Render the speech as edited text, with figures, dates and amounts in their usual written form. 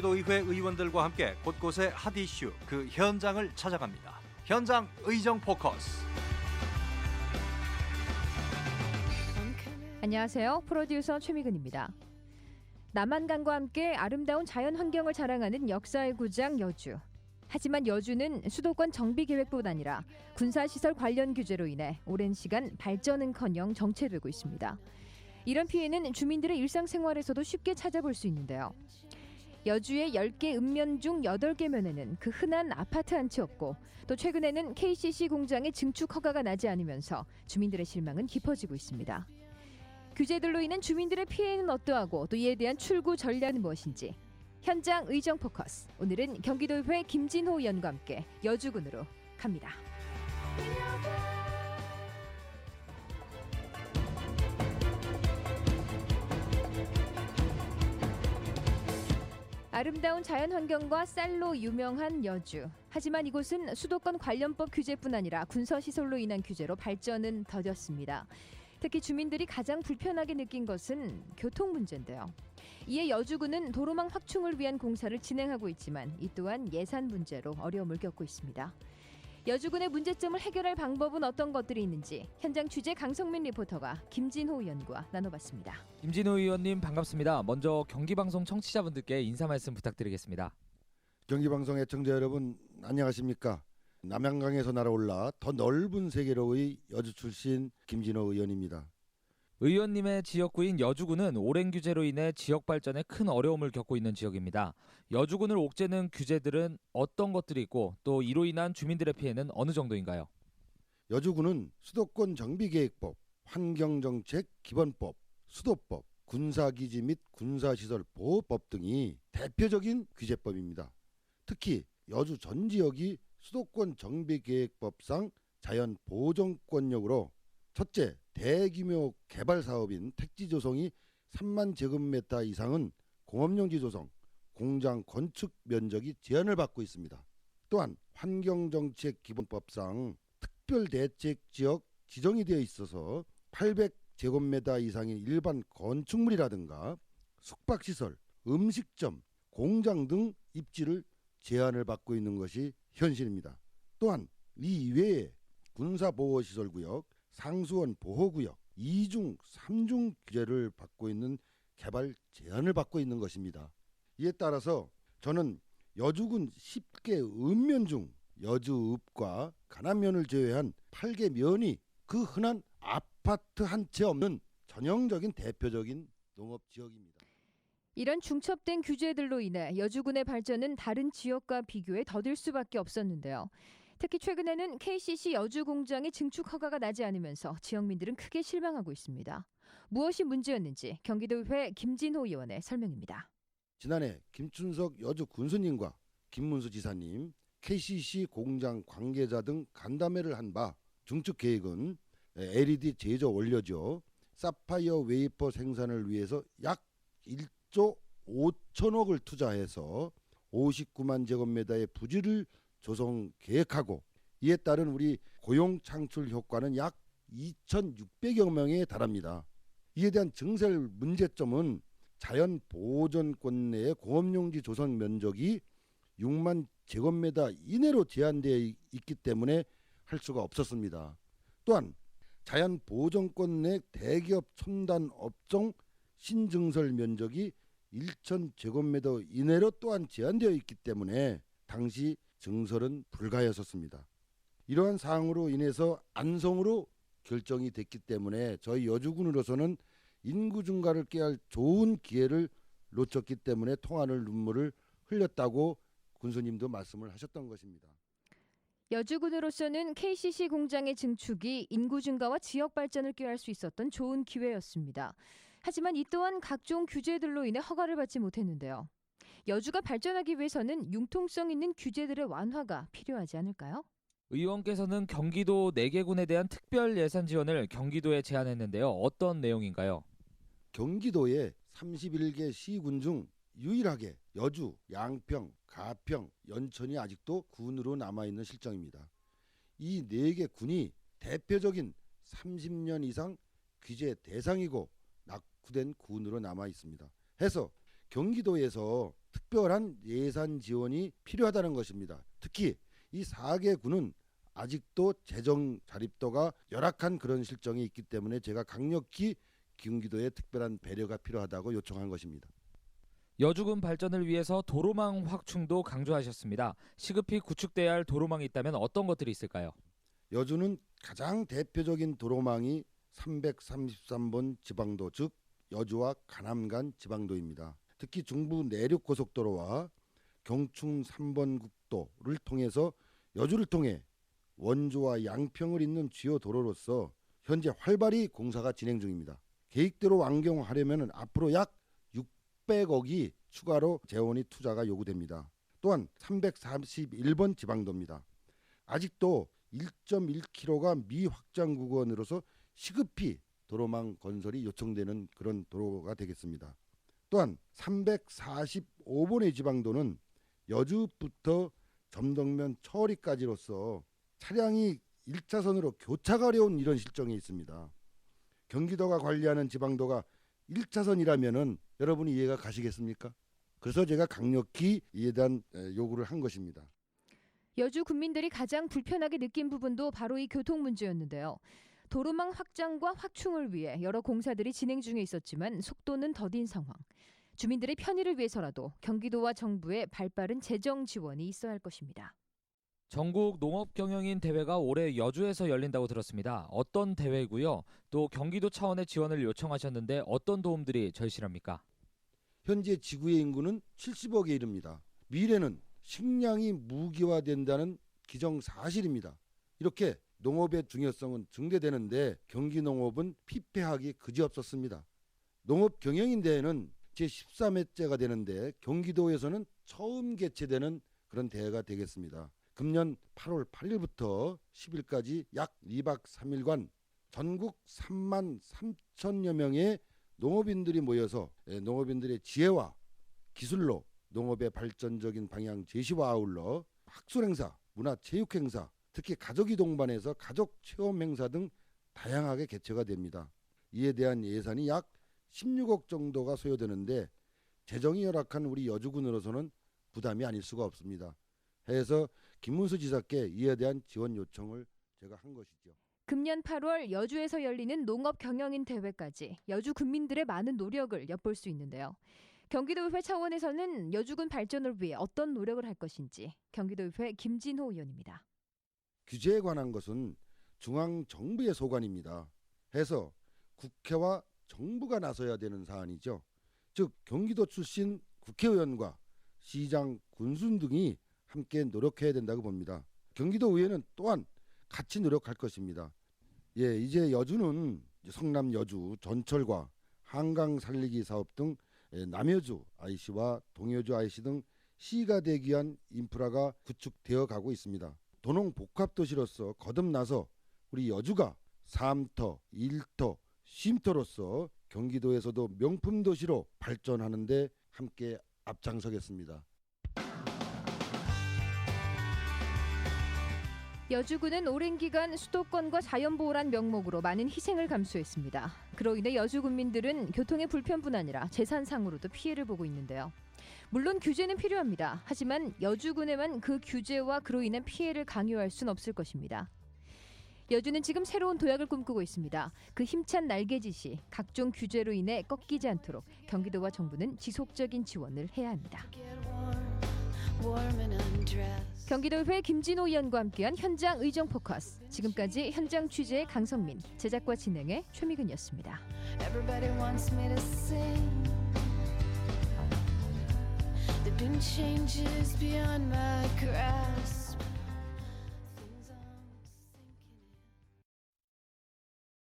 경기도의회 의원들과 함께 곳곳의 핫 이슈 그 현장을 찾아갑니다. 현장 의정 포커스. 안녕하세요. 프로듀서 최미근입니다. 남한강과 함께 아름다운 자연 환경을 자랑하는 역사의 고장 여주. 하지만 여주는 수도권 정비계획뿐 아니라 군사시설 관련 규제로 인해 오랜 시간 발전은커녕 정체되고 있습니다. 이런 피해는 주민들의 일상생활에서도 쉽게 찾아볼 수 있는데요. 여주의 10개 읍면 중 8개 면에는 그 흔한 아파트 한 채 없고, 또 최근에는 KCC 공장의 증축 허가가 나지 않으면서 주민들의 실망은 깊어지고 있습니다. 규제들로 인한 주민들의 피해는 어떠하고 또 이에 대한 출구 전략은 무엇인지, 현장 의정 포커스. 오늘은 경기도의회 김진호 의원과 함께 여주군으로 갑니다. 아름다운 자연환경과 쌀로 유명한 여주. 하지만 이곳은 수도권 관련법 규제뿐 아니라 군사시설로 인한 규제로 발전은 더뎠습니다. 특히 주민들이 가장 불편하게 느낀 것은 교통 문제인데요. 이에 여주군은 도로망 확충을 위한 공사를 진행하고 있지만 이 또한 예산 문제로 어려움을 겪고 있습니다. 여주군의 문제점을 해결할 방법은 어떤 것들이 있는지 현장 취재 강성민 리포터가 김진호 의원과 나눠봤습니다. 김진호 의원님 반갑습니다. 먼저 경기방송 청취자분들께 인사 말씀 부탁드리겠습니다. 경기방송 애청자 여러분 안녕하십니까? 남양강에서 날아올라 더 넓은 세계로의 여주 출신 김진호 의원입니다. 의원님의 지역구인 여주군은 오랜 규제로 인해 지역 발전에 큰 어려움을 겪고 있는 지역입니다. 여주군을 옥죄는 규제들은 어떤 것들이 있고 또 이로 인한 주민들의 피해는 어느 정도인가요? 여주군은 수도권 정비계획법, 환경정책 기본법, 수도법, 군사기지 및 군사시설 보호법 등이 대표적인 규제법입니다. 특히 여주 전 지역이 수도권 정비계획법상 자연보존권역으로 첫째, 대규모 개발 사업인 택지 조성이 3만 제곱미터 이상은 공업용지 조성, 공장 건축 면적이 제한을 받고 있습니다. 또한 환경정책 기본법상 특별대책지역 지정이 되어 있어서 800제곱미터 이상의 일반 건축물이라든가 숙박시설, 음식점, 공장 등 입지를 제한을 받고 있는 것이 현실입니다. 또한 이 이외에 군사보호시설구역, 상수원 보호구역, 2중, 3중 규제를 받고 있는 개발 제한을 받고 있는 것입니다. 이에 따라서 저는 여주군 10개 읍면 중 여주읍과 가남면을 제외한 8개 면이 그 흔한 아파트 한 채 없는 전형적인 대표적인 농업지역입니다. 이런 중첩된 규제들로 인해 여주군의 발전은 다른 지역과 비교해 더딜 수밖에 없었는데요. 특히 최근에는 KCC 여주 공장의 증축 허가가 나지 않으면서 지역민들은 크게 실망하고 있습니다. 무엇이 문제였는지 경기도의회 김진호 의원의 설명입니다. 지난해 김춘석 여주 군수님과 김문수 지사님, KCC 공장 관계자 등 간담회를 한 바 증축 계획은 LED 제조 원료죠. 사파이어 웨이퍼 생산을 위해서 약 1조 5천억을 투자해서 59만 제곱미터의 부지를 조성 계획하고, 이에 따른 우리 고용 창출 효과는 약 2,600여 명에 달합니다. 이에 대한 증설 문제점은 자연 보존권 내의 공업용지 조성 면적이 6만 제곱미터 이내로 제한되어 있기 때문에 할 수가 없었습니다. 또한 자연 보존권 내 대기업 첨단 업종 신증설 면적이 1,000제곱미터 이내로 또한 제한되어 있기 때문에 당시 증설은 불가였었습니다. 이러한 사항으로 인해서 안성으로 결정이 됐기 때문에 저희 여주군으로서는 인구 증가를 꾀할 좋은 기회를 놓쳤기 때문에 통하는 눈물을 흘렸다고 군수님도 말씀을 하셨던 것입니다. 여주군으로서는 KCC 공장의 증축이 인구 증가와 지역 발전을 꾀할 수 있었던 좋은 기회였습니다. 하지만 이 또한 각종 규제들로 인해 허가를 받지 못했는데요. 여주가 발전하기 위해서는 융통성 있는 규제들의 완화가 필요하지 않을까요? 의원께서는 경기도 4개군에 대한 특별 예산 지원을 경기도에 제안했는데요. 어떤 내용인가요? 경기도의 31개 시군 중 유일하게 여주, 양평, 가평, 연천이 아직도 군으로 남아있는 실정입니다. 이 4개 군이 대표적인 30년 이상 규제 대상이고 낙후된 군으로 남아 있습니다. 해서 경기도에서 특별한 예산 지원이 필요하다는 것입니다. 특히 이 4개 구는 아직도 재정 자립도가 열악한 그런 실정이 있기 때문에 제가 강력히 경기도에 특별한 배려가 필요하다고 요청한 것입니다. 여주군 발전을 위해서 도로망 확충도 강조하셨습니다. 시급히 구축돼야 할 도로망이 있다면 어떤 것들이 있을까요? 여주는 가장 대표적인 도로망이 333번 지방도, 즉 여주와 간암 간 지방도입니다. 특히 중부 내륙 고속도로와 경충 3번 국도를 통해서 여주를 통해 원주와 양평을 잇는 주요 도로로서 현재 활발히 공사가 진행 중입니다. 계획대로 완공하려면 앞으로 약 600억이 추가로 재원이 투자가 요구됩니다. 또한 341번 지방도입니다. 아직도 1.1km가 미확장 구간으로서 시급히 도로망 건설이 요청되는 그런 도로가 되겠습니다. 또한 345번의 지방도는 여주부터 점덕면 처리까지로서 차량이 1차선으로 교차가 어려운 이런 실정이 있습니다. 경기도가 관리하는 지방도가 1차선이라면은 여러분이 이해가 가시겠습니까? 그래서 제가 강력히 이에 대한 요구를 한 것입니다. 여주 군민들이 가장 불편하게 느낀 부분도 바로 이 교통 문제였는데요. 도로망 확장과 확충을 위해 여러 공사들이 진행 중에 있었지만 속도는 더딘 상황. 주민들의 편의를 위해서라도 경기도와 정부의 발빠른 재정 지원이 있어야 할 것입니다. 전국 농업경영인 대회가 올해 여주에서 열린다고 들었습니다. 어떤 대회고요? 또 경기도 차원의 지원을 요청하셨는데 어떤 도움들이 절실합니까? 현재 지구의 인구는 70억에 이릅니다. 미래는 식량이 무기화된다는 기정사실입니다. 이렇게 농업의 중요성은 증대되는데 경기농업은 피폐하기 그지없었습니다. 농업경영인대회는 제13회째가 되는데 경기도에서는 처음 개최되는 그런 대회가 되겠습니다. 금년 8월 8일부터 10일까지 약 2박 3일간 전국 3만 3천여 명의 농업인들이 모여서 농업인들의 지혜와 기술로 농업의 발전적인 방향 제시와 아울러 학술 행사, 문화 체육 행사, 특히 가족이 동반해서 가족 체험 행사 등 다양하게 개최가 됩니다. 이에 대한 예산이 약 16억 정도가 소요되는데 재정이 열악한 우리 여주군으로서는 부담이 아닐 수가 없습니다. 해서 김문수 지사께 이에 대한 지원 요청을 제가 한 것이죠. 금년 8월 여주에서 열리는 농업경영인 대회까지 여주 군민들의 많은 노력을 엿볼 수 있는데요. 경기도의회 차원에서는 여주군 발전을 위해 어떤 노력을 할 것인지 경기도의회 김진호 의원입니다. 규제에 관한 것은 중앙정부의 소관입니다. 해서 국회와 정부가 나서야 되는 사안이죠. 즉 경기도 출신 국회의원과 시장, 군수 등이 함께 노력해야 된다고 봅니다. 경기도의회는 또한 같이 노력할 것입니다. 이제 여주는 성남 여주 전철과 한강 살리기 사업 등 남여주 IC와 동여주 IC 등 시가 되기 위한 인프라가 구축되어 가고 있습니다. 도농 복합도시로서 거듭나서 우리 여주가 3터, 1터, 쉼터로서 경기도에서도 명품 도시로 발전하는 데 함께 앞장서겠습니다. 여주군은 오랜 기간 수도권과 자연보호란 명목으로 많은 희생을 감수했습니다. 그로 인해 여주 군민들은 교통의 불편뿐 아니라 재산상으로도 피해를 보고 있는데요. 물론 규제는 필요합니다. 하지만 여주군에만 그 규제와 그로 인한 피해를 강요할 순 없을 것입니다. 여주는 지금 새로운 도약을 꿈꾸고 있습니다. 그 힘찬 날개짓이 각종 규제로 인해 꺾이지 않도록 경기도와 정부는 지속적인 지원을 해야 합니다. 경기도의회 김진호 의원과 함께한 현장 의정 포커스. 지금까지 현장 취재의 강성민, 제작과 진행의 최미근이었습니다. Everybody wants me to sing. There've been changes beyond my grasp.